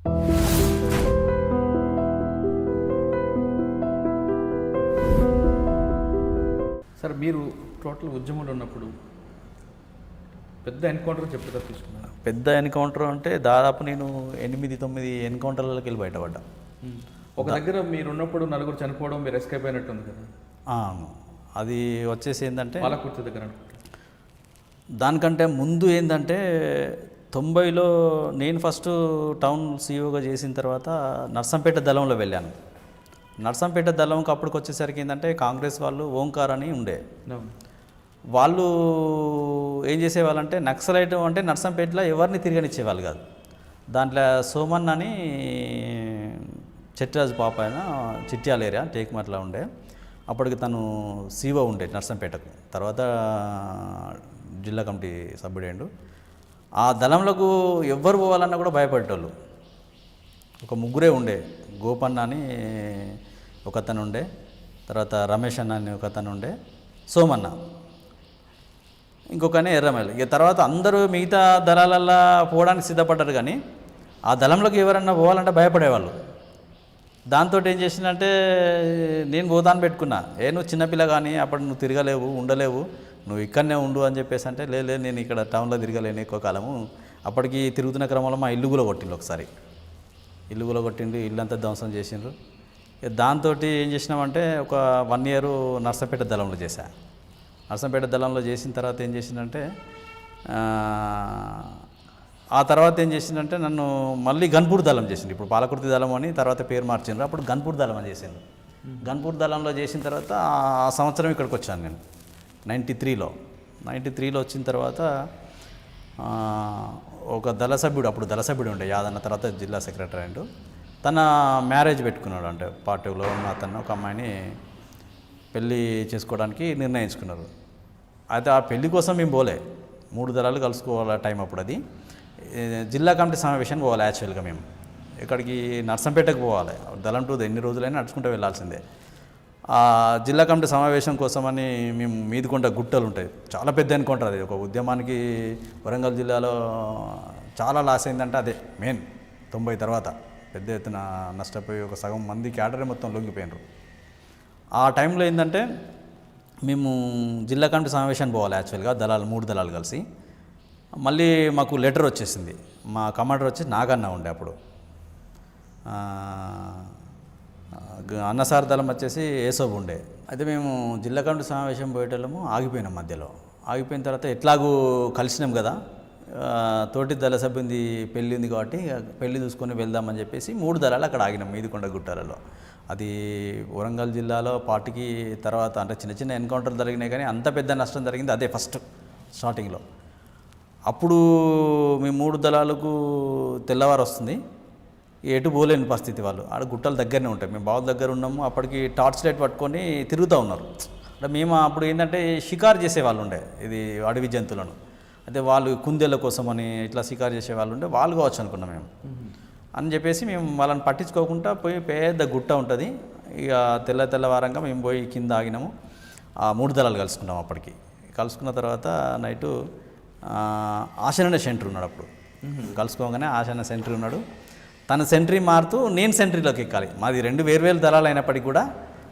Sir మీరు total ఉద్యమంలో ఉన్నప్పుడు పెద్ద ఎన్కౌంటర్ చెప్తే తీసుకున్నాను. పెద్ద ఎన్కౌంటర్ అంటే దాదాపు నేను 8-9 ఎన్కౌంటర్లకి వెళ్ళి బయటపడ్డా. ఒక దగ్గర మీరు ఉన్నప్పుడు నలుగురు చనిపోవడం, మీరు ఎస్కేప్ అయినట్టుంది కదా. అది వచ్చేసి ఏంటంటే పాలకుర్తి దగ్గర అనుకుంటా. దానికంటే ముందు ఏంటంటే 90లో నేను ఫస్ట్ టౌన్ సీఈఓగా చేసిన తర్వాత నర్సంపేట దళంలో వెళ్ళాను. నర్సంపేట దళంకి అప్పటికి వచ్చేసరికి ఏంటంటే కాంగ్రెస్ వాళ్ళు ఓంకార్ అని ఉండే. వాళ్ళు ఏం చేసేవాళ్ళంటే నక్సలైట్ అంటే నర్సంపేటలో ఎవరిని తిరగనిచ్చేవాళ్ళు కాదు. దాంట్లో సోమన్ అని చెట్రాజు పాప అయినా చిట్యాల ఏరియా టేక్మట్లా ఉండే. అప్పటికి తను సీఓ ఉండే నర్సంపేటకు, తర్వాత జిల్లా కమిటీ సభ్యుడేండు. ఆ దళంలోకి ఎవ్వరు పోవాలన్నా కూడా భయపడేటోళ్ళు. ఒక ముగ్గురే ఉండే. గోపన్న అని ఒకతను ఉండే, తర్వాత రమేష్ అన్న అని ఒకతను ఉండే, సోమన్న, ఇంకొకనే ఎర్రమల్లి. ఇక తర్వాత అందరూ మిగతా దళాలల్లో పోవడానికి సిద్ధపడ్డారు, కానీ ఆ దళంలోకి ఎవరన్నా పోవాలంటే భయపడేవాళ్ళు. దాంతో ఏం చేసిందంటే నేను పోతాను పెట్టుకున్నా. నువ్వు చిన్నపిల్ల కానీ అప్పుడు నువ్వు తిరగలేవు, ఉండలేవు, నువ్వు ఇక్కడనే ఉండు అని చెప్పేసి అంటే లేదు నేను ఇక్కడ టౌన్లో తిరగలేను ఎక్కువ కాలము. అప్పటికి తిరుగుతున్న క్రమంలో మా ఇల్లు కూడా కొట్టిండు. ఒకసారి ఇల్లు కూడా కొట్టిండు, ఇల్లంతా ధ్వంసం చేసిండ్రు. దాంతో ఏం చేసినామంటే ఒక 1 year నర్సంపేట దళంలో చేశా. నర్సంపేట దళంలో చేసిన తర్వాత ఏం చేసిందంటే ఆ తర్వాత ఏం చేసిందంటే నన్ను మళ్ళీ గన్పూర్ దళం చేసిండు. ఇప్పుడు పాలకుర్తి దళం అని తర్వాత పేరు మార్చిండ్రు, అప్పుడు గన్పూర్ దళం అని చేసిండు. గన్పూర్ దళంలో చేసిన తర్వాత ఆ సంవత్సరం ఇక్కడికి వచ్చాను నేను 93లో వచ్చిన తర్వాత ఒక దళ సభ్యుడు, అప్పుడు దళ సభ్యుడు ఉండే యాదన్న, తర్వాత జిల్లా సెక్రటరీ అంటూ, తన మ్యారేజ్ పెట్టుకున్నాడు. అంటే పార్టీలో ఉన్న అతను ఒక అమ్మాయిని పెళ్ళి చేసుకోవడానికి నిర్ణయించుకున్నారు. అయితే ఆ పెళ్లి కోసం మేము పోలే, 3 దళాలు కలుసుకోవాలి టైం అప్పుడు. అది జిల్లా కమిటీ సమావేశానికి పోవాలి. యాక్చువల్గా మేము ఇక్కడికి నర్సంపేటకు పోవాలి. దళం టూ ఎన్ని రోజులైనా నడుచుకుంటూ వెళ్ళాల్సిందే. ఆ జిల్లా కమిటీ సమావేశం కోసమని మేము మీదికొండ గుట్టలు ఉంటాయి, చాలా పెద్ద ఎన్కౌంటర్. అది ఒక ఉద్యమానికి వరంగల్ జిల్లాలో చాలా లాస్ అయిందంటే అదే మెయిన్. 90 తర్వాత పెద్ద ఎత్తున నష్టపోయి ఒక సగం మంది క్యాడరే మొత్తం లొంగిపోయినారు. ఆ టైంలో ఏంటంటే మేము జిల్లా కమిటీ సమావేశానికి పోవాలి యాక్చువల్గా, 3 దళాలు కలిసి. మళ్ళీ మాకు లెటర్ వచ్చేసింది. మా కమాండర్ వచ్చి నాగన్న ఉండే అప్పుడు, అన్నసార్ దళం వచ్చేసి ఏసోబు ఉండే. అయితే మేము జిల్లా కమిటీ సమావేశం పోయేటోళ్ళము, ఆగిపోయినాం మధ్యలో. ఆగిపోయిన తర్వాత ఎట్లాగూ కలిసినాం కదా, తోటి దళ సభ్యుంది పెళ్ళి ఉంది కాబట్టి పెళ్ళి చూసుకొని వెళ్దామని చెప్పేసి 3 దళాలు అక్కడ ఆగినాం మీదికొండ గుట్టాలలో. అది వరంగల్ జిల్లాలో పార్టీకి తర్వాత అంటే చిన్న చిన్న ఎన్కౌంటర్లు జరిగినాయి, కానీ అంత పెద్ద నష్టం జరిగింది అదే ఫస్ట్ స్టార్టింగ్లో. అప్పుడు మేము 3 దళాలకు తెల్లవారు వస్తుంది, ఎటు పోలేని పరిస్థితి. వాళ్ళు ఆడ గుట్టల దగ్గరనే ఉంటాయి, మేము బావుల దగ్గర ఉన్నాము. అప్పటికి టార్చ్ లైట్ పట్టుకొని తిరుగుతూ ఉన్నారు. అంటే మేము అప్పుడు ఏంటంటే షికారు చేసేవాళ్ళు ఉండే, ఇది అడవి జంతువులను. అయితే వాళ్ళు కుందేళ్ళ కోసమని ఇట్లా షికారు చేసేవాళ్ళు ఉండే, వాళ్ళు కావచ్చు అనుకున్నాం మేము. అని చెప్పేసి మేము వాళ్ళని పట్టించుకోకుండా పోయి పెద్ద గుట్ట ఉంటుంది, ఇక తెల్లవారంగా మేము పోయి కింద ఆగినాము. ఆ 3 దళాలు కలుసుకున్నాం. అప్పటికి కలుసుకున్న తర్వాత నైటు ఆశన సెంటర్ ఉన్నాడు. అప్పుడు కలుసుకోగానే ఆశన సెంటర్ ఉన్నాడు. తన సెంట్రీ మారుతూ నేను సెంట్రీలోకి ఎక్కాలి. మాది 2 వేర్వేరు దళాలు అయినప్పటికీ కూడా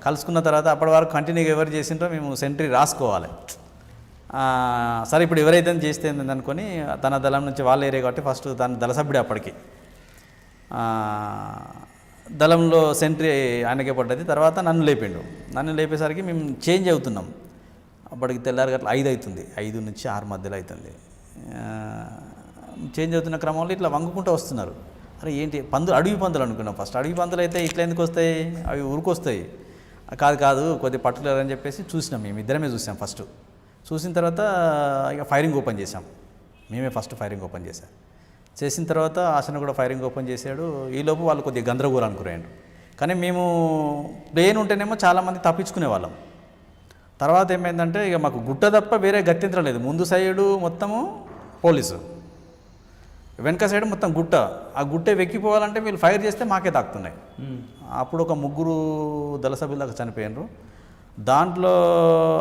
కలుసుకున్న తర్వాత అప్పటి వరకు కంటిన్యూగా ఎవరు చేసింటో మేము సెంట్రీ రాసుకోవాలి. సరే ఇప్పుడు ఎవరైతే చేస్తే అనుకొని తన దళం నుంచి వాళ్ళ ఏరియా కాబట్టి ఫస్ట్ తన దళ సభ్యుడే అప్పటికి దళంలో సెంట్రీ ఆయనకే పడ్డది. తర్వాత నన్ను లేపిండు. నన్ను లేపేసరికి మేము చేంజ్ అవుతున్నాం. అప్పటికి తెల్లారి గట్ల 5 అవుతుంది, 5 నుంచి 6 మధ్యలో అవుతుంది. చేంజ్ అవుతున్న క్రమంలో ఇట్లా వంగుకుంటూ వస్తున్నారు. అరే ఏంటి పందులు, అడవి పందులు అనుకున్నాం ఫస్ట్. అడవి పందులు అయితే ఇట్లా ఎందుకు వస్తాయి, అవి ఊరికొస్తాయి. కాదు కొద్దిగా పర్టికులర్ అని చెప్పేసి చూసినాం. మేము ఇద్దరమే చూసాం ఫస్ట్. చూసిన తర్వాత ఇక ఫైరింగ్ ఓపెన్ చేసాం. మేమే ఫస్ట్ ఫైరింగ్ ఓపెన్ చేసిన తర్వాత ఆశను కూడా ఫైరింగ్ ఓపెన్ చేశాడు. ఈలోపు వాళ్ళు కొద్దిగా గందరగోళానికి గురయ్యారు. కానీ మేము ప్లేన్ ఉంటేనేమో చాలామంది తప్పించుకునే వాళ్ళం. తర్వాత ఏమైందంటే ఇక మాకు గుట్ట తప్ప వేరే గత్యంతరం లేదు. ముందు సైడు మొత్తము పోలీసు, వెనక సైడ్ మొత్తం గుట్ట. ఆ గుట్టే వెక్కిపోవాలంటే వీళ్ళు ఫైర్ చేస్తే మాకే తాకుతున్నాయి. అప్పుడు ఒక 3 దళ సభ్యుల దాకా చనిపోయినారు. దాంట్లో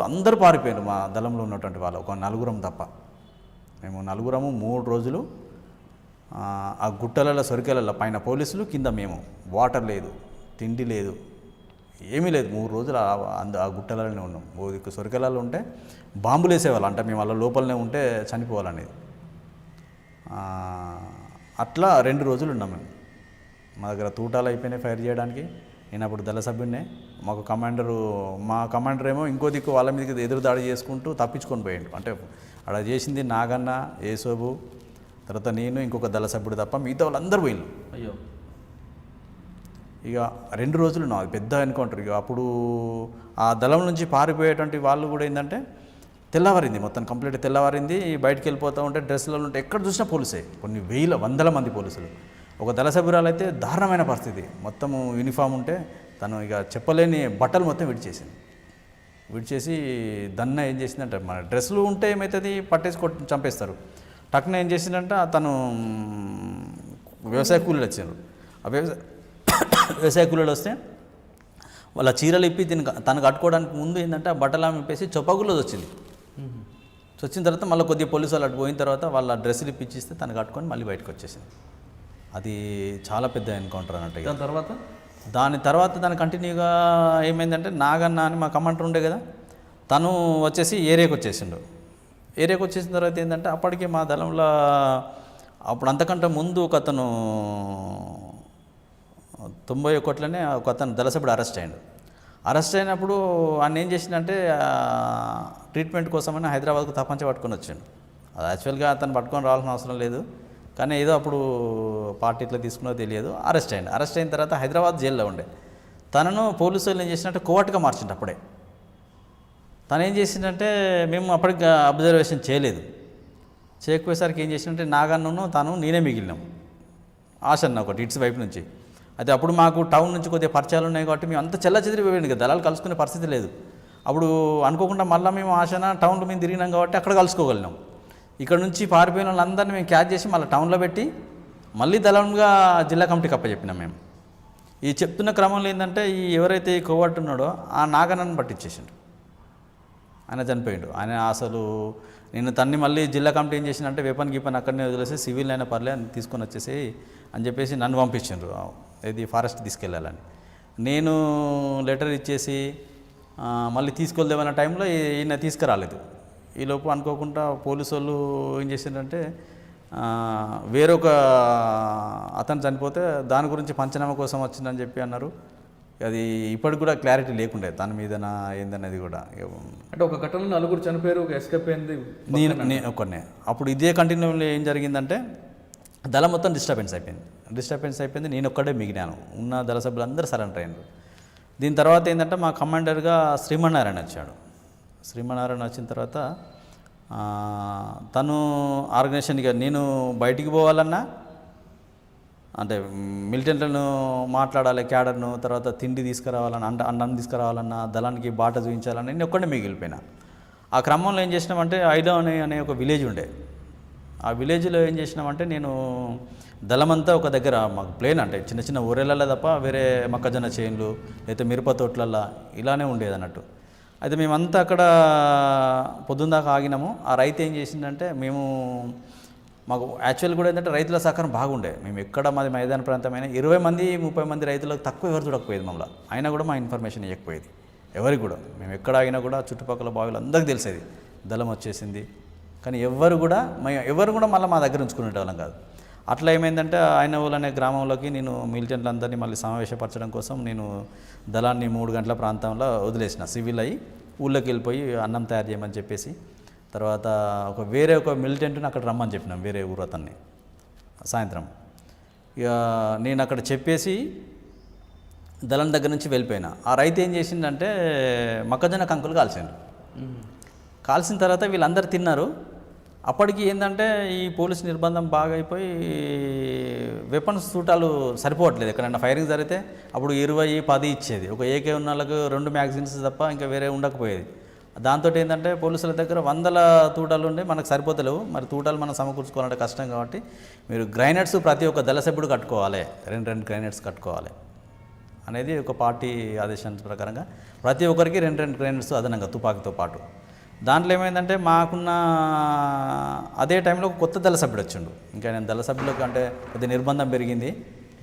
అందరూ పారిపోయారు మా దళంలో ఉన్నటువంటి వాళ్ళు, ఒక 4 తప్ప. మేము 4 3 రోజులు ఆ గుట్టలలో సొరికెలలో పైన పోలీసులు, కింద మేము. వాటర్ లేదు, తిండి లేదు, ఏమీ లేదు. 3 రోజులు ఆ గుట్టలలోనే ఉన్నాం. సొరికెలలో ఉంటే బాంబులు వేసేవాళ్ళు, అంటే మేము వాళ్ళ లోపలనే ఉంటే చనిపోవాలనేది. అట్లా 2 రోజులు ఉన్నాం మేము. మా దగ్గర తూటాలు అయిపోయినాయి ఫైర్ చేయడానికి. నేను అప్పుడు దళ సభ్యుడినే. మా కమాండర్ ఏమో ఇంకో దిక్కు వాళ్ళ మీదకి ఎదురు దాడి చేసుకుంటూ తప్పించుకొని పోయిండు. అంటే అక్కడ చేసింది నాగన్న, ఏసోబు, తర్వాత నేను, ఇంకొక దళ సభ్యుడు తప్ప మిగతా వాళ్ళందరూ పోయిండు. అయ్యో. ఇక 2 రోజులు ఉన్నాం. అది పెద్ద ఎన్కౌంటర్. ఇక అప్పుడు ఆ దళం నుంచి పారిపోయేటువంటి వాళ్ళు కూడా ఏంటంటే తెల్లవారింది, మొత్తం కంప్లీట్ తెల్లవారింది. బయటికి వెళ్ళిపోతూ ఉంటే డ్రెస్సులలో ఉంటే ఎక్కడ చూసినా పోలీసే, కొన్ని వందల మంది పోలీసులు. ఒక దళ సభ్యురాలు అయితే దారుణమైన పరిస్థితి, మొత్తము యూనిఫామ్ ఉంటే తను ఇక చెప్పలేని బట్టలు మొత్తం విడిచేసి దన్న ఏం చేసిందంటే, మన డ్రెస్సులు ఉంటే ఏమవుతుంది, పట్టేసి చంపేస్తారు. టక్కున ఏం చేసిందంటే తను వ్యవసాయ కూలీలు వచ్చారు. ఆ వ్యవసాయ కూలీలు వస్తే వాళ్ళ చీరలు ఇప్పి తను కట్టుకోవడానికి ముందు ఏంటంటే ఆ బట్టలు ఆమె ఇప్పేసి చొప్పగుల్లో వచ్చింది. వచ్చిన తర్వాత మళ్ళీ కొద్దిగా పోలీసు వాళ్ళు అటు పోయిన తర్వాత వాళ్ళ డ్రెస్సులు ఇప్పించిస్తే తను కట్టుకొని మళ్ళీ బయటకు వచ్చేసింది. అది చాలా పెద్ద ఎన్కౌంటర్ అన్నట్టు. దాని తర్వాత దాని కంటిన్యూగా ఏమైందంటే నాగన్న అని మా కమాండర్ ఉండే కదా, తను వచ్చేసి ఏరియాకి వచ్చేసిండు. ఏరియాకి వచ్చేసిన తర్వాత ఏంటంటే అప్పటికే మా దళంలో అప్పుడు అంతకంటే ముందు ఒక అతను 91లోనే ఒక అతను దళసభ్యుడు అరెస్ట్ అయినప్పుడు ఆయన ఏం చేసిందంటే ట్రీట్మెంట్ కోసమని హైదరాబాద్కు తప్పంచ పట్టుకొని వచ్చాడు. అది యాక్చువల్గా అతను పట్టుకొని రావాల్సిన అవసరం లేదు, కానీ ఏదో అప్పుడు పార్టీ ఇట్లా తీసుకున్నదో తెలియదు. అరెస్ట్ అయిన తర్వాత హైదరాబాద్ జైల్లో ఉండే తనను పోలీసు వాళ్ళు ఏం చేసినట్టే కోర్టుగా మార్చిండు. అప్పుడే తను ఏం చేసిందంటే, మేము అప్పటికి అబ్జర్వేషన్ చేయకపోయేసరికి ఏం చేసినంటే నాగన్నను తను నేనే మిగిలినాం. ఆశన్న ఒకటి ఇట్స్ వైపు నుంచి. అయితే అప్పుడు మాకు టౌన్ నుంచి కొద్దిగా పరిచయాలు ఉన్నాయి కాబట్టి మేము అంత చెదిరిపోయింది కదా, దళాలు కలుసుకునే పరిస్థితి లేదు. అప్పుడు అనుకోకుండా మళ్ళీ మేము ఆశన టౌన్లో మేము తిరిగినాం కాబట్టి అక్కడ కలుసుకోగలిగినాం. ఇక్కడ నుంచి పారిపోయిన వాళ్ళందరినీ మేము క్యాచ్ చేసి మళ్ళీ టౌన్లో పెట్టి మళ్ళీ దళంగా జిల్లా కమిటీకి అప్పచెప్పినాం మేము. ఈ చెప్తున్న క్రమంలో ఏంటంటే ఈ ఎవరైతే ఈ కోవర్ట్ ఉన్నాడో ఆ నాగన్నను పట్టించేసిండు. ఆయన చనిపోయిండు. ఆయన అసలు నేను తన్ని మళ్ళీ జిల్లా కమిటీ ఏం చేసిందంటే వెపన్ గీపన్ అక్కడనే వదిలేసి సివిల్ అయినా పర్లే అని తీసుకొని వచ్చేసి అని చెప్పేసి నన్ను పంపించిండ్రు, ఇది ఫారెస్ట్ తీసుకెళ్ళాలని. నేను లెటర్ ఇచ్చేసి మళ్ళీ తీసుకెళ్దామన్న టైంలో ఈయన తీసుకురాలేదు. ఈలోపు అనుకోకుండా పోలీసు వాళ్ళు ఏం చేసిందంటే వేరొక అతను చనిపోతే దాని గురించి పంచనామా కోసం వచ్చిందని చెప్పి అన్నారు. అది ఇప్పటికి కూడా క్లారిటీ లేకుండే దాని మీద ఏందనేది కూడా. అంటే ఒక ఘటనలో 4 చనిపోయారు, ఒక ఎస్కేప్ అయింది. నేను ఒక్కనే. అప్పుడు ఇదే కంటిన్యూలో ఏం జరిగిందంటే దళం మొత్తం డిస్టర్బెన్స్ అయిపోయింది. నేను ఒక్కడే మిగిలినాను. ఉన్న దళ సభ్యులందరూ సరెండర్ అయ్యారు. దీని తర్వాత ఏంటంటే మా కమాండర్గా శ్రీమన్నారాయణ వచ్చాడు. శ్రీమన్నారాయణ వచ్చిన తర్వాత తను ఆర్గనైజేషన్గా నేను బయటికి పోవాలన్నా, అంటే మిలిటెంట్లను మాట్లాడాలి, క్యాడర్ను, తర్వాత తిండి తీసుకురావాలన్నా, అన్నం తీసుకురావాలన్నా, దళానికి బాట చూపించాలన్నా నేను ఒక్కడే మిగిలిపోయినా. ఆ క్రమంలో ఏం చేసినామంటే ఐలో అనే ఒక విలేజ్ ఉండే. ఆ విలేజ్లో ఏం చేసినామంటే నేను దళమంతా ఒక దగ్గర, మాకు ప్లేన్ అంటే చిన్న చిన్న ఊరేళ్ళల్లో తప్ప వేరే మొక్కజొన్న చేన్లు లేకపోతే మిరప తోటలల్లో ఇలానే ఉండేది అన్నట్టు. అయితే మేమంతా అక్కడ పొద్దున్న దాకా ఆగినాము. ఆ రైతు ఏం చేసిందంటే మాకు యాక్చువల్ కూడా ఏంటంటే రైతుల సహకారం బాగుండే. మేము ఎక్కడ మాది మైదాన ప్రాంతమైన 20 మంది 30 మంది రైతులకు తక్కువ ఎవరు చూడకపోయేది మమ్మల్ని. అయినా కూడా మా ఇన్ఫర్మేషన్ ఇవ్వకపోయేది ఎవరికి కూడా. మేము ఎక్కడ ఆగినా కూడా చుట్టుపక్కల బావిలు అందరికీ తెలిసేది దళం వచ్చేసింది, కానీ ఎవరు కూడా మళ్ళీ మా దగ్గర ఉంచుకునేటోళ్ళం కాదు. అట్లా ఏమైందంటే ఆయనవోలు అనే గ్రామంలోకి నేను మిలిటెంట్లందరినీ మళ్ళీ సమావేశపరచడం కోసం నేను దళాన్ని 3 గంటల ప్రాంతంలో వదిలేసిన. సివిల్ అయ్యి ఊళ్ళోకి వెళ్ళిపోయి అన్నం తయారు చేయమని చెప్పేసి, తర్వాత వేరే ఒక మిలిటెంట్ని అక్కడ రమ్మని చెప్పినాం, వేరే ఊరు అతన్ని సాయంత్రం. ఇక నేను అక్కడ చెప్పేసి దళం దగ్గర నుంచి వెళ్ళిపోయినా. ఆ రైతు ఏం చేసిందంటే మొక్కజొన్న కంకులు కాల్చిన తర్వాత వీళ్ళందరూ తిన్నారు. అప్పటికి ఏంటంటే ఈ పోలీసు నిర్బంధం బాగా అయిపోయి వెపన్స్ సూటాలు సరిపోవట్లేదు. ఎక్కడైనా ఫైరింగ్ జరిగితే అప్పుడు 20, 10 ఇచ్చేది. ఒక ఏకే ఉన్న వాళ్ళకు 2 మ్యాగజైన్స్ తప్ప ఇంకా వేరే ఉండకపోయేది. దాంతో ఏంటంటే పోలీసుల దగ్గర 100 తూటాలు ఉండే, మనకు సరిపోతలేవు. మరి తూటాలు మనం సమకూర్చుకోవాలంటే కష్టం కాబట్టి మీరు గ్రైనేడ్స్ ప్రతి ఒక్క దళ సభ్యుడు కట్టుకోవాలి, 2 గ్రైనేడ్స్ కట్టుకోవాలి అనేది ఒక పార్టీ ఆదేశాల ప్రకారంగా ప్రతి ఒక్కరికి 2 గ్రైనేడ్స్ అదనంగా తుపాకీతో పాటు దాంట్లో ఏమైందంటే మాకున్న అదే టైంలో ఒక కొత్త దళ సభ్యుడు వచ్చిండు. ఇంకా నేను దళ సభ్యులకు అంటే కొద్దిగా నిర్బంధం పెరిగింది,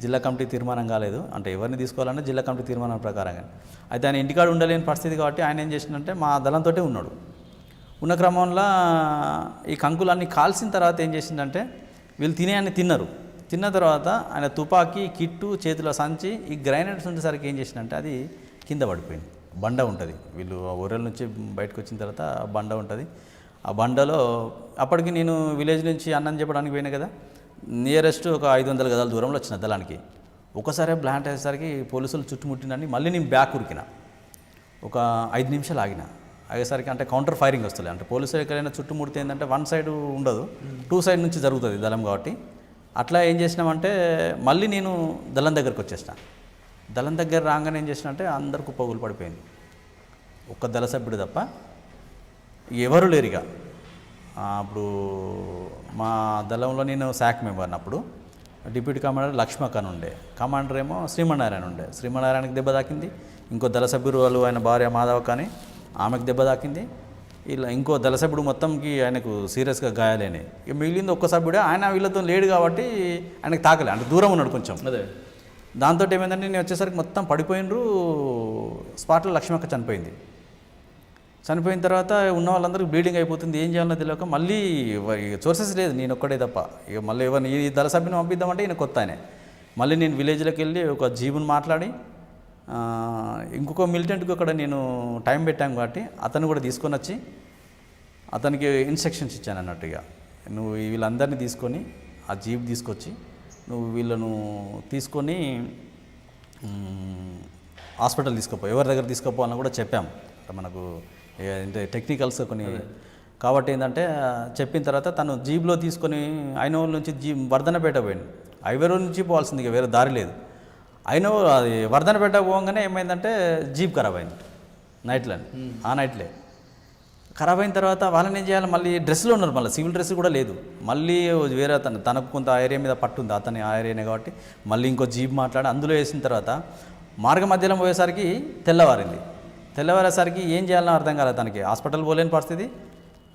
జిల్లా కమిటీ తీర్మానం కాలేదు. అంటే ఎవరిని తీసుకోవాలంటే జిల్లా కమిటీ తీర్మానం ప్రకారంగా. అయితే ఆయన ఇంటికాడ ఉండలేని పరిస్థితి కాబట్టి ఆయన ఏం చేసిందంటే మా దళంతో ఉన్నాడు. ఉన్న క్రమంలో ఈ కంకులన్నీ కాల్చిన తర్వాత ఏం చేసిందంటే వీళ్ళు తినేయన్ని తిన్న తర్వాత ఆయన తుపాకీ, కిట్టు, చేతిలో సంచి, ఈ గ్రైనేడ్స్ ఉండేసరికి ఏం చేసిందంటే అది కింద పడిపోయింది. బండ ఉంటుంది, వీళ్ళు ఆ ఊరల నుంచి బయటకు వచ్చిన తర్వాత బండ ఉంటుంది. ఆ బండలో అప్పటికి నేను విలేజ్ నుంచి అన్నం చెప్పడానికి పోయినా కదా, నియరెస్ట్ ఒక 500 గదాల దూరంలో వచ్చిన దళానికి. ఒకసారి బ్లాంట్ అయ్యేసరికి పోలీసులు చుట్టుముట్టినని మళ్ళీ నేను బ్యాక్ ఉరికిన. ఒక 5 నిమిషాలు ఆగేసరికి అంటే కౌంటర్ ఫైరింగ్ వస్తుంది. అంటే పోలీసులు ఎక్కడైనా చుట్టుముడితే ఏంటంటే వన్ సైడ్ ఉండదు, 2 సైడ్ నుంచి జరుగుతుంది దళం కాబట్టి. అట్లా ఏం చేసినామంటే మళ్ళీ నేను దళం దగ్గరికి వచ్చేసిన. దళం దగ్గర రాగానే ఏం చేసిన అంటే అందరు కుప్పగులు పడిపోయింది. ఒక్క దళ సభ్యుడు తప్ప ఎవరు లేరుగా. అప్పుడు మా దళంలో నేను శాఖ మెంబర్ని. అప్పుడు డిప్యూటీ కమాండర్ లక్ష్మక్ అని ఉండే, కమాండర్ ఏమో శ్రీమన్నారాయణ ఉండే. శ్రీమన్నారాయణకి దెబ్బ తాకింది. ఇంకో దళ సభ్యుడు వాళ్ళు ఆయన భార్య మాధవ కానీ ఆమెకు దెబ్బ తాకింది. ఇలా ఇంకో దళ సభ్యుడు మొత్తంకి ఆయనకు సీరియస్గా గాయాలేని. ఇక మిగిలింది ఒక్క సభ్యుడే, ఆయన వీళ్ళతో లేడు కాబట్టి ఆయనకు తాకలే, అంటే దూరం ఉన్నాడు కొంచెం. అదే దాంతో ఏమైందంటే నేను వచ్చేసరికి మొత్తం పడిపోయినరు. స్పాట్లో లక్ష్మక్క చనిపోయింది. చనిపోయిన తర్వాత ఉన్న వాళ్ళందరికీ బ్లీడింగ్ అయిపోతుంది. ఏం చేయాలో తెలియక మళ్ళీ సోర్సెస్ లేదు, నేను ఒక్కడే తప్ప. ఇక మళ్ళీ ఎవరిని ఈ దళ సభ్యుని పంపిద్దామంటే ఈయన కొత్త ఆయనే. మళ్ళీ నేను విలేజ్లోకి వెళ్ళి ఒక జీబుని మాట్లాడి ఇంకొక మిలిటెంట్కి అక్కడ నేను టైం పెట్టాను కాబట్టి అతను కూడా తీసుకొని వచ్చి అతనికి ఇన్స్ట్రక్షన్స్ ఇచ్చాను అన్నట్టుగా, నువ్వు వీళ్ళందరినీ తీసుకొని ఆ జీప్ తీసుకొచ్చి నువ్వు వీళ్ళను తీసుకొని హాస్పిటల్ తీసుకుపో, ఎవరి దగ్గర తీసుకుపోవాలని కూడా చెప్పాము. మనకు అంటే టెక్నికల్స్ కొన్ని కాబట్టి ఏంటంటే చెప్పిన తర్వాత తను జీప్లో తీసుకొని ఐనోల్ నుంచి వర్ధనపేట పోయింది. హైవే రోడ్ నుంచి పోవాల్సింది, ఇక వేరే దారి లేదు. అది వర్ధనపేట పోగానే ఏమైందంటే జీప్ ఖరాబ్ అయింది నైట్లో. ఆ నైట్లే ఖరాబ్ అయిన తర్వాత వాళ్ళని ఏం చేయాలి, మళ్ళీ డ్రెస్లో ఉన్నారు, మళ్ళీ సివిల్ డ్రెస్ కూడా లేదు. మళ్ళీ వేరే తనకు కొంత ఆ ఏరియా మీద పట్టుంది, అతని ఆ ఏరియానే కాబట్టి మళ్ళీ ఇంకో జీప్ మాట్లాడి అందులో వేసిన తర్వాత మార్గ మధ్యలో పోయేసరికి తెల్లవారేసరికి ఏం చేయాలని అర్థం కాలేదు తనకి. హాస్పిటల్ పోలేని పరిస్థితి.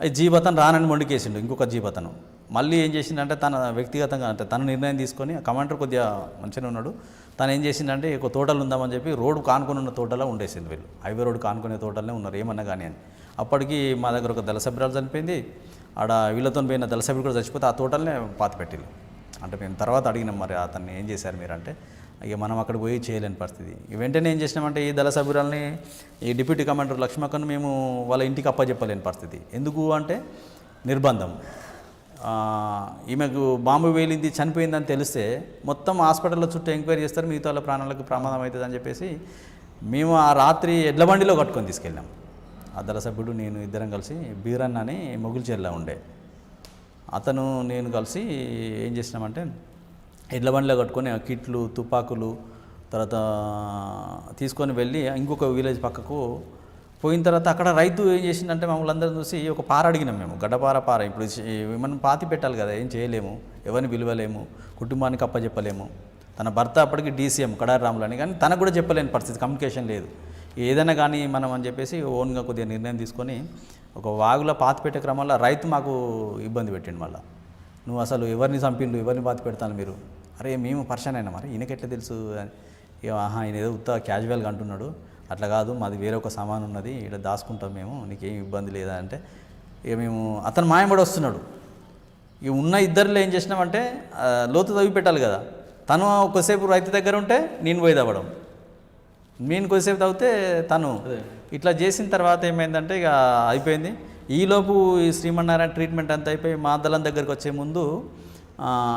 ఈ జీప్ అతను రానని మొండికేసిండు. ఇంకొక జీప్ అతను మళ్ళీ ఏం చేసిందంటే తన వ్యక్తిగతంగా అంటే తన నిర్ణయం తీసుకొని, కమాండర్ కొద్దిగా మంచిగా ఉన్నాడు, తను ఏం చేసిందంటే ఒక తోటలు ఉందామని చెప్పి రోడ్డు కానుకొని ఉన్న తోటలో ఉండేసింది. వీళ్ళు హైవే రోడ్డు కానుకునే తోటలనే ఉన్నారు ఏమన్నా కానీ అని. అప్పటికి మా దగ్గర ఒక దళ సభ్యురాలు చనిపోయింది. ఆడ వీళ్ళతో పోయిన దళ సభ్యుడు కూడా చచ్చిపోతే ఆ తోటలనే పాతి పెట్టింది. అంటే మేము తర్వాత అడిగినాం, మరి అతన్ని ఏం చేశారు మీరు అంటే, ఇక మనం అక్కడ పోయి చేయలేని పరిస్థితి. వెంటనే ఏం చేసినామంటే ఈ దళ సభ్యురాలని, ఈ డిప్యూటీ కమాండర్ లక్ష్మక్కను మేము వాళ్ళ ఇంటికి అప్పచెప్పలేని పరిస్థితి. ఎందుకు అంటే నిర్బంధం. ఈమెకు బాంబు వేలింది చనిపోయిందని తెలిస్తే మొత్తం హాస్పిటల్లో చుట్టూ ఎంక్వైరీ చేస్తారు, మిగతా వాళ్ళ ప్రాణాలకు ప్రమాదం అవుతుంది అని చెప్పేసి మేము ఆ రాత్రి ఎడ్ల బండిలో కట్టుకొని తీసుకెళ్ళాం. ఆ దళ సభ్యుడు నేను ఇద్దరం కలిసి బీరన్న అని మొగుల్చెర్ల ఉండే అతను నేను కలిసి ఏం చేసినామంటే ఎడ్ల బండిలో కట్టుకొని ఆ కిట్లు, తుపాకులు తర్వాత తీసుకొని వెళ్ళి ఇంకొక విలేజ్ పక్కకు పోయిన తర్వాత అక్కడ రైతు ఏం చేసిందంటే మమ్మల్ని అందరం చూసి ఒక పార అడిగినాం మేము, పార. ఇప్పుడు మనం పాతి పెట్టాలి కదా, ఏం చేయలేము, ఎవరిని పిలవలేము, కుటుంబానికి అప్పచెప్పలేము. తన భర్త అప్పటికి డీసీఎం కడారి రాములు అని, కానీ తనకు కూడా చెప్పలేని పరిస్థితి, కమ్యూనికేషన్ లేదు. ఏదైనా కానీ మనం అని చెప్పేసి ఓన్గా కొద్దిగా నిర్ణయం తీసుకొని ఒక వాగులో పాతి పెట్టే క్రమంలో రైతు మాకు ఇబ్బంది పెట్టిండు. మళ్ళీ నువ్వు అసలు ఎవరిని చంపిండు, ఎవరిని పాతి పెడతాను మీరు, అరే మేము పర్షన్ అయినా, మరి ఈయనకెట్లా తెలుసు, ఈయన ఏదో ఉత్త క్యాజువల్గా అంటున్నాడు, అట్లా కాదు, మాది వేరే ఒక సామాన్ ఉన్నది, ఇక్కడ దాచుకుంటాం మేము, నీకేం ఇబ్బంది లేదా అంటే, ఇక మేము అతను మాయబడి వస్తున్నాడు. ఇక ఉన్న ఇద్దరిలో ఏం చేసినామంటే లోతు తవ్వి పెట్టాలి కదా, తను కొద్దిసేపు రైతు దగ్గర ఉంటే నేను పోయి తవ్వడం, నేను కొద్దిసేపు తవ్వితే తను ఇట్లా చేసిన తర్వాత ఏమైందంటే ఇక అయిపోయింది. ఈలోపు ఈ శ్రీమన్నారాయణ ట్రీట్మెంట్ అంతా అయిపోయి మా దళం దగ్గరికి వచ్చే ముందు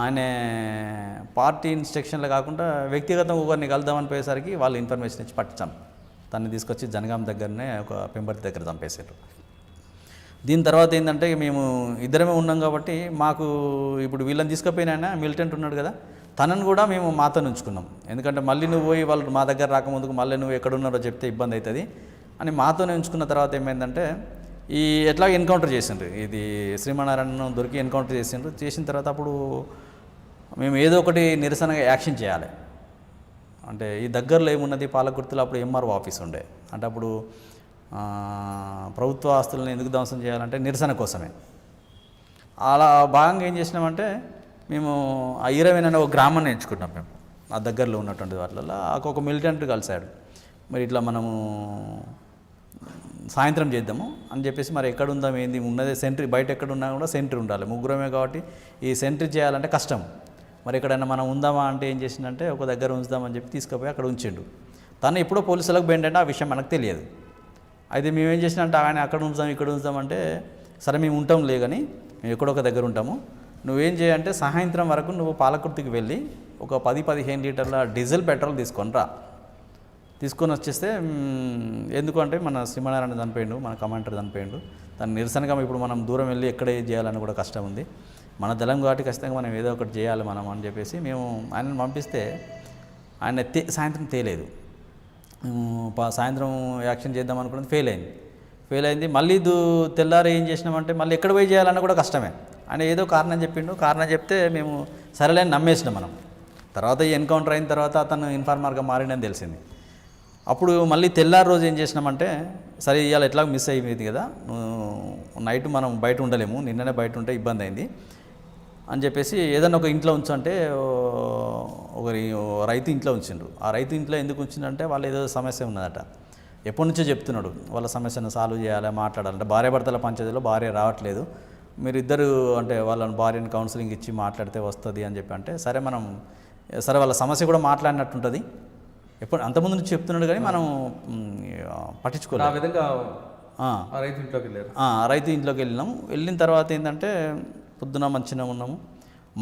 ఆయన పార్టీ ఇన్స్ట్రక్షన్లు కాకుండా వ్యక్తిగతంగా ఒకరిని కలుద్దామని పోయేసరికి వాళ్ళు ఇన్ఫర్మేషన్ ఇచ్చి పట్టించాం. తను తీసుకొచ్చి జనగాం దగ్గరనే ఒక పెంబర్తి దగ్గర చంపేశారు. దీని తర్వాత ఏంటంటే మేము ఇద్దరమే ఉన్నాం కాబట్టి మాకు ఇప్పుడు వీళ్ళని తీసుకుపోయినా మిలిటెంట్ ఉన్నాడు కదా, తనను కూడా మేము మాతో ఉంచుకున్నాం. ఎందుకంటే మళ్ళీ నువ్వు పోయి వాళ్ళు మా దగ్గర రాకముందుకు మళ్ళీ నువ్వు ఎక్కడున్నారో చెప్తే ఇబ్బంది అవుతుంది అని మాతోనే ఉంచుకున్న తర్వాత ఏమైందంటే ఈ ఎట్లా ఎన్కౌంటర్ చేసిండ్రు, ఇది శ్రీమన్నారాయణ దొరికి ఎన్కౌంటర్ చేసిండ్రు. చేసిన తర్వాత అప్పుడు మేము ఏదో ఒకటి నిరసనగా యాక్షన్ చేయాలి. అంటే ఈ దగ్గరలో ఏమున్నది పాలకుర్తిలో అప్పుడు ఎంఆర్ఓ ఆఫీస్ ఉండే, అంటే అప్పుడు ప్రభుత్వ ఆస్తులను ఎందుకు ధ్వంసం చేయాలంటే నిరసన కోసమే. అలా భాగంగా ఏం చేసినామంటే మేము ఆ ఈరవేన్ అనే ఒక గ్రామాన్ని ఎంచుకున్నాం మేము, ఆ దగ్గరలో ఉన్నటువంటి వాటిల్లో ఒక మిలిటెంట్ కలిశాడు. మరి ఇట్లా మనము సాయంత్రం చేద్దాము అని చెప్పేసి, మరి ఎక్కడ ఉందాం ఏంది ఉన్నదే సెంట్రీ, బయట ఎక్కడ ఉన్నా కూడా సెంట్రీ ఉండాలి, ముగ్గురమే కాబట్టి ఈ సెంట్రీ చేయాలంటే కష్టం. మరి ఎక్కడైనా మనం ఉందామా అంటే ఏం చేసిందంటే ఒక దగ్గర ఉంచుదామని చెప్పి తీసుకుపోయి అక్కడ ఉంచిండు. తను ఎప్పుడో పోలీసులకు పోయిండంటే ఆ విషయం మనకు తెలియదు. అయితే మేమేం చేసినంటే ఆయన అక్కడ ఉంచుదాం ఇక్కడ ఉంచుదామంటే సరే మేము ఉంటాం లే కానీ మేము ఎక్కడొక దగ్గర ఉంటాము, నువ్వేం చేయంటే సాయంత్రం వరకు నువ్వు పాలకుర్తికి వెళ్ళి ఒక 10-15 లీటర్ల డీజిల్ పెట్రోల్ తీసుకొని వచ్చేస్తే, ఎందుకంటే మన సింహనారాయణ చనిపోయిండు, మన కమాండర్ చనిపోయిండు, దాన్ని నిరసనగా ఇప్పుడు మనం దూరం వెళ్ళి ఎక్కడ చేయాలని కూడా కష్టం ఉంది, మన దళం కాబట్టి ఖచ్చితంగా మనం ఏదో ఒకటి చేయాలి మనం అని చెప్పేసి మేము ఆయనను పంపిస్తే ఆయన సాయంత్రం తేలేదు. సాయంత్రం యాక్షన్ చేద్దాం అనుకున్నది ఫెయిల్ అయింది. మళ్ళీ తెల్లారి ఏం చేసినామంటే మళ్ళీ ఎక్కడ పోయి చేయాలన్నా కూడా కష్టమే. ఆయన ఏదో కారణం చెప్పిండు, కారణం చెప్తే మేము సరేలేని నమ్మేసినాం మనం. తర్వాత ఈ ఎన్కౌంటర్ అయిన తర్వాత అతను ఇన్ఫార్మర్గా మారిండని తెలిసింది. అప్పుడు మళ్ళీ తెల్లారి రోజు ఏం చేసినామంటే సరే ఇవాళ ఎట్లా మిస్ అయిపోయింది కదా, నైట్ మనం బయట ఉండలేము, నిన్ననే బయట ఉంటే ఇబ్బంది అయింది అని చెప్పేసి ఏదైనా ఒక ఇంట్లో ఉంచంటే ఒకరి రైతు ఇంట్లో ఉంచిండ్రు. ఆ రైతు ఇంట్లో ఎందుకు ఉంచిందంటే వాళ్ళు ఏదో సమస్య ఉన్నదట, ఎప్పటి నుంచో చెప్తున్నాడు వాళ్ళ సమస్యను సాల్వ్ చేయాలి, మాట్లాడాలంటే భార్యాభర్తల పంచాయతీలో భార్య రావట్లేదు, మీరిద్దరు అంటే వాళ్ళని భార్యని కౌన్సిలింగ్ ఇచ్చి మాట్లాడితే వస్తుంది అని చెప్పి అంటే సరే వాళ్ళ సమస్య కూడా మాట్లాడినట్టుంటుంది, ఎప్పుడు అంతకుముందు నుంచి చెప్తున్నాడు కానీ మనం పట్టించుకోలేదు. ఆ విధంగా రైతు ఇంట్లోకి వెళ్ళారు. రైతు ఇంట్లోకి వెళ్ళిన తర్వాత ఏంటంటే పొద్దున మంచిగా ఉన్నాము.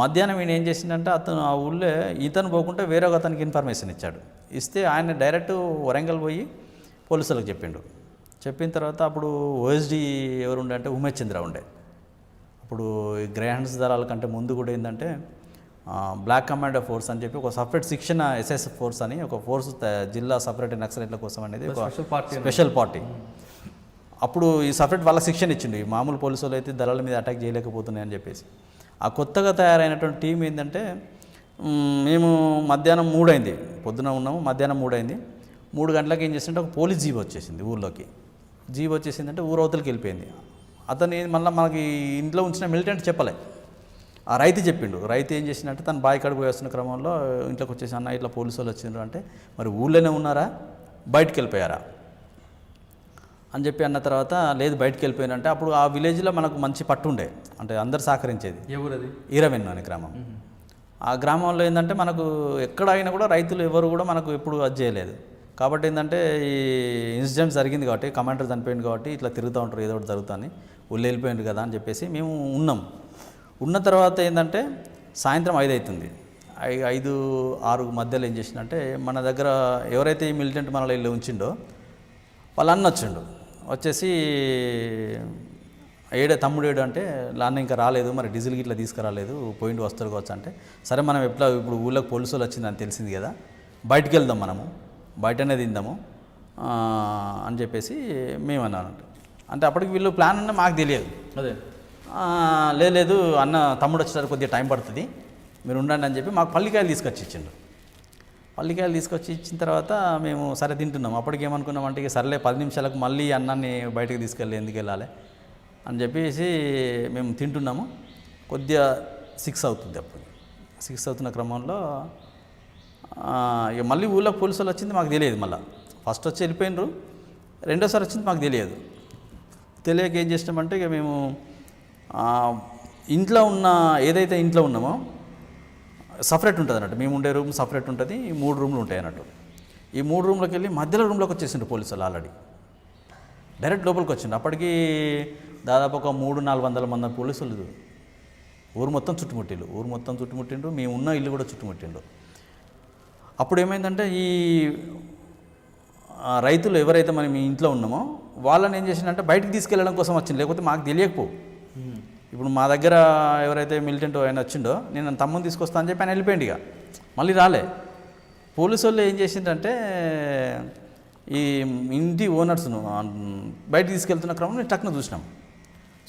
మధ్యాహ్నం ఈయన ఏం చేసిందంటే అతను ఆ ఊళ్ళో ఇతను పోకుంటే వేరే ఒక అతనికి ఇన్ఫర్మేషన్ ఇస్తే ఆయన డైరెక్ట్ వరంగల్ పోయి పోలీసులకు చెప్పిన తర్వాత అప్పుడు ఓఎస్డీ ఎవరు ఉండే అంటే ఉమేష్ చంద్ర ఉండే. అప్పుడు ఈ గ్రేహండ్స్ దళాల కంటే ముందు కూడా ఏంటంటే బ్లాక్ కమాండో ఫోర్స్ అని చెప్పి ఒక సపరేట్ శిక్షణ ఎస్ఎస్ఎఫ్ ఫోర్స్ అని ఒక ఫోర్స్ జిల్లా సపరేట్ నక్సలైట్ల కోసం అనేది ఒక స్పెషల్ పార్టీ. అప్పుడు ఈ సపరేట్ వాళ్ళ శిక్షణ ఇచ్చిండు, ఈ మామూలు పోలీసులు అయితే దళాల మీద అటాక్ చేయలేకపోతున్నాయి అని చెప్పేసి. ఆ కొత్తగా తయారైనటువంటి టీం ఏంటంటే మేము మధ్యాహ్నం 3 అయింది, పొద్దున ఉన్నాము, మధ్యాహ్నం 3 అయింది. 3 గంటలకు ఏం చేసిందంటే ఒక పోలీస్ జీప్ వచ్చేసింది ఊళ్ళోకి. జీప్ వచ్చేసిందంటే ఊరవతలకి వెళ్ళిపోయింది. అతను మళ్ళీ మనకి ఇంట్లో ఉంచిన మిలిటెంట్ చెప్పలే, ఆ రైతు చెప్పిండు. రైతు ఏం చేసిందంటే తను బావి కడుపు వేస్తున్న క్రమంలో ఇంట్లోకి వచ్చేసి అన్న ఇట్లా పోలీసు వాళ్ళు వచ్చిండ్రు అంటే మరి ఊళ్ళోనే ఉన్నారా బయటికి వెళ్ళిపోయారా అని చెప్పి అన్న తర్వాత లేదు బయటికి వెళ్ళిపోయినంటే అప్పుడు ఆ విలేజ్లో మనకు మంచి పట్టు ఉండే, అంటే అందరు సహకరించేది. ఎవరది? ఈరవెన్ అనే గ్రామం. ఆ గ్రామంలో ఏంటంటే మనకు ఎక్కడ అయినా కూడా రైతులు ఎవరు కూడా మనకు ఎప్పుడు అది చేయలేదు. కాబట్టి ఏంటంటే ఈ ఇన్సిడెంట్ జరిగింది కాబట్టి కమాండర్ చనిపోయింది కాబట్టి ఇట్లా తిరుగుతూ ఉంటారు ఏదో ఒకటి జరుగుతుంది, ఊళ్ళో వెళ్ళిపోయింది కదా అని చెప్పేసి మేము ఉన్న తర్వాత ఏంటంటే సాయంత్రం 5 అవుతుంది. 5-6 మధ్యలో ఏం చేసిందంటే మన దగ్గర ఎవరైతే ఈ మిలిటెంట్ మనలో వెళ్ళి ఉంచిండో వాళ్ళ అన్న వచ్చిండు. వచ్చేసి తమ్ముడు ఏడు అంటే అన్న ఇంకా రాలేదు, మరి డీజిల్కి ఇట్లా తీసుకురాలేదు, పోయిండు వస్తారు కావచ్చు అంటే సరే మనం ఇప్పుడు ఊళ్ళోకి పోలీసులు వచ్చిందని తెలిసింది కదా, బయటికి వెళ్దాం, మనము బయటనే తిందాము అని చెప్పేసి మేము అన్నాను. అంటే అప్పటికి వీళ్ళు ప్లాన్ ఉన్నా మాకు తెలియదు. అదే లేదు అన్న తమ్ముడు వచ్చేసరికి కొద్దిగా టైం పడుతుంది, మీరు ఉండండి అని చెప్పి మాకు పల్లికాయలు తీసుకొచ్చి ఇచ్చిండు. పల్లికాయలు తీసుకొచ్చి ఇచ్చిన తర్వాత మేము సరే తింటున్నాం. అప్పటికి ఏమనుకున్నామంటే ఇక సరేలే 10 నిమిషాలకు మళ్ళీ అన్నాన్ని బయటకు తీసుకెళ్ళి ఎందుకు వెళ్ళాలి అని చెప్పేసి మేము తింటున్నాము. కొద్దిగా 6 అవుతుంది. అప్పుడు 6 అవుతున్న క్రమంలో ఇక మళ్ళీ ఊళ్ళో పోలీసులు వచ్చింది మాకు తెలియదు. మళ్ళీ ఫస్ట్ వచ్చి వెళ్ళిపోయినరు, రెండోసారి వచ్చింది మాకు తెలియక ఏం చేసినామంటే ఇక మేము ఇంట్లో ఉన్న ఏదైతే ఇంట్లో ఉన్నామో సపరేట్ ఉంటుంది అన్నట్టు, మేము ఉండే రూమ్ సపరేట్ ఉంటుంది, ఈ 3 రూమ్లు ఉంటాయి అన్నట్టు. ఈ 3 రూమ్లోకి వెళ్ళి మధ్యలో రూమ్లోకి వచ్చేసిండు పోలీసులు ఆల్రెడీ డైరెక్ట్ లోపలికి వచ్చిండు. అప్పటికి దాదాపు ఒక 300-400 మంది పోలీసులు ఊరు మొత్తం చుట్టుముట్టిండు, మేము ఉన్న ఇల్లు కూడా చుట్టుముట్టిండు. అప్పుడు ఏమైందంటే ఈ రైతులు ఎవరైతే మనం మీ ఇంట్లో ఉన్నామో వాళ్ళని ఏం చేసిందంటే బయటికి తీసుకెళ్ళడం కోసం వచ్చింది, లేకపోతే మాకు తెలియకపో. ఇప్పుడు మా దగ్గర ఎవరైతే మిలిటెంట్ ఆయన వచ్చిండో నేను తమ్ముని తీసుకొస్తా అని చెప్పి ఆయన వెళ్ళిపోయింది. ఇక మళ్ళీ రాలే. పోలీసు వాళ్ళు ఏం చేసిందంటే ఈ ఇంటి ఓనర్స్ను బయటికి తీసుకెళ్తున్న క్రమంలో నేను టక్కున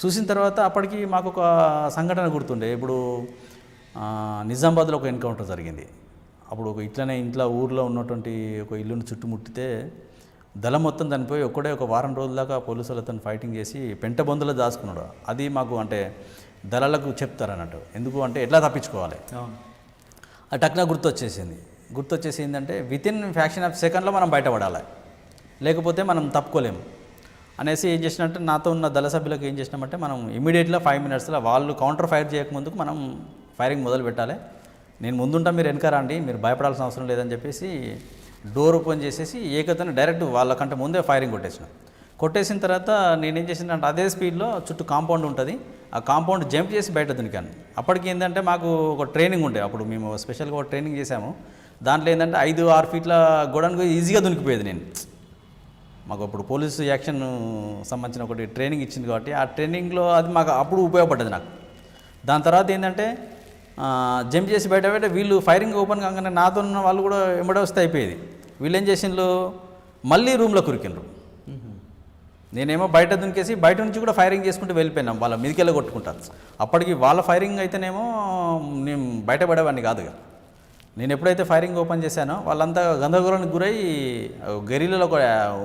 చూసిన తర్వాత అప్పటికి మాకు ఒక సంఘటన గుర్తుండే. ఇప్పుడు నిజామాబాద్లో ఒక ఎన్కౌంటర్ జరిగింది. అప్పుడు ఒక ఇంట్లో ఊర్లో ఉన్నటువంటి ఒక ఇల్లుని చుట్టుముట్టితే దళం మొత్తం చనిపోయి ఒక్కడే ఒక వారం రోజుల దాకా పోలీసులతో ఫైటింగ్ చేసి పెంట బొందులో దాచుకున్నాడు. అది మాకు అంటే దళాలకు చెప్తారన్నట్టు. ఎందుకు అంటే ఎట్లా తప్పించుకోవాలి, అవును. ఆ టక్న గుర్తొచ్చేసి ఏంటంటే వితిన్ ఫ్యాక్షన్ ఆఫ్ సెకండ్లో మనం బయటపడాలి, లేకపోతే మనం తప్పుకోలేము అనేసి ఏం చేసినట్టు నాతో ఉన్న దళ సభ్యులకు ఏం చేసినామంటే మనం ఇమీడియట్గా 5 మినిట్స్లో వాళ్ళు కౌంటర్ ఫైర్ చేయకముందుకు మనం ఫైరింగ్ మొదలు పెట్టాలి. నేను ముందుంటా, మీరు వెనక రండి, మీరు భయపడాల్సిన అవసరం లేదని చెప్పేసి డోర్ ఓపెన్ చేసేసి ఏకతను డైరెక్ట్ వాళ్ళకంటే ముందే ఫైరింగ్ కొట్టేసిన తర్వాత నేనేం చేసినంటే అదే స్పీడ్లో చుట్టూ కాంపౌండ్ ఉంటుంది, ఆ కాంపౌండ్ జంప్ చేసి బయట దునికాను. అప్పటికి ఏంటంటే మాకు ఒక ట్రైనింగ్ ఉండే, అప్పుడు మేము స్పెషల్గా ఒక ట్రైనింగ్ చేసాము. దాంట్లో ఏంటంటే 5-6 ఫీట్ల గోడను ఈజీగా దునికిపోయేది నేను. మాకు అప్పుడు పోలీసు యాక్షన్ సంబంధించిన ఒకటి ట్రైనింగ్ ఇచ్చింది కాబట్టి ఆ ట్రైనింగ్లో అది మాకు అప్పుడు ఉపయోగపడ్డది నాకు. దాని తర్వాత ఏంటంటే జంప్ చేసి బయట వీళ్ళు ఫైరింగ్ ఓపెన్ కాగానే నాతో ఉన్న వాళ్ళు కూడా ఎంబడే వస్తే అయిపోయేది. వీళ్ళు ఏం చేసిండ్రు, మళ్ళీ రూమ్లో కురికిండ్రు. నేనేమో బయట దునికేసి బయట నుంచి కూడా ఫైరింగ్ చేసుకుంటూ వెళ్ళిపోయినాం, వాళ్ళ మీదికెళ్ళి కొట్టుకుంటారు. అప్పటికి వాళ్ళ ఫైరింగ్ అయితేనేమో నేను బయటపడేవాడిని కాదుగా. నేను ఎప్పుడైతే ఫైరింగ్ ఓపెన్ చేశానో వాళ్ళంతా గందరగోళానికి గురై గెరిలలో ఒక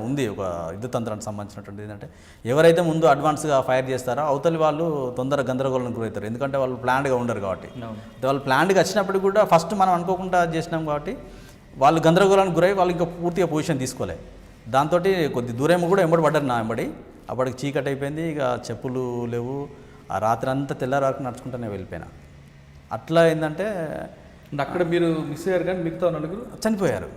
ఉంది ఒక యుద్ధ తంత్రానికి సంబంధించినటువంటి ఏంటంటే ఎవరైతే ముందు అడ్వాన్స్గా ఫైర్ చేస్తారో అవతలి వాళ్ళు తొందరగా గందరగోళానికి గురవుతారు. ఎందుకంటే వాళ్ళు ప్లాన్డ్గా ఉండరు కాబట్టి. వాళ్ళు ప్లాన్డ్గా వచ్చినప్పుడు కూడా ఫస్ట్ మనం అనుకోకుండా చేసినాం కాబట్టి వాళ్ళు గందరగోళానికి గురై వాళ్ళు ఇంకా పూర్తిగా పొజిషన్ తీసుకోలే. దాంతో కొద్ది దూరం కూడా ఎంబడి పడ్డారు నా ఎంబడి. అప్పటికి చీకటి అయిపోయింది, ఇక చెప్పులు లేవు. ఆ రాత్రి అంతా తెల్లారి వరకు నడుచుకుంటూనే వెళ్ళిపోయినా. అట్లా ఏంటంటే అక్కడ మీరు మిస్ అయ్యారు కానీ మిగతా నలుగురు చనిపోయారు.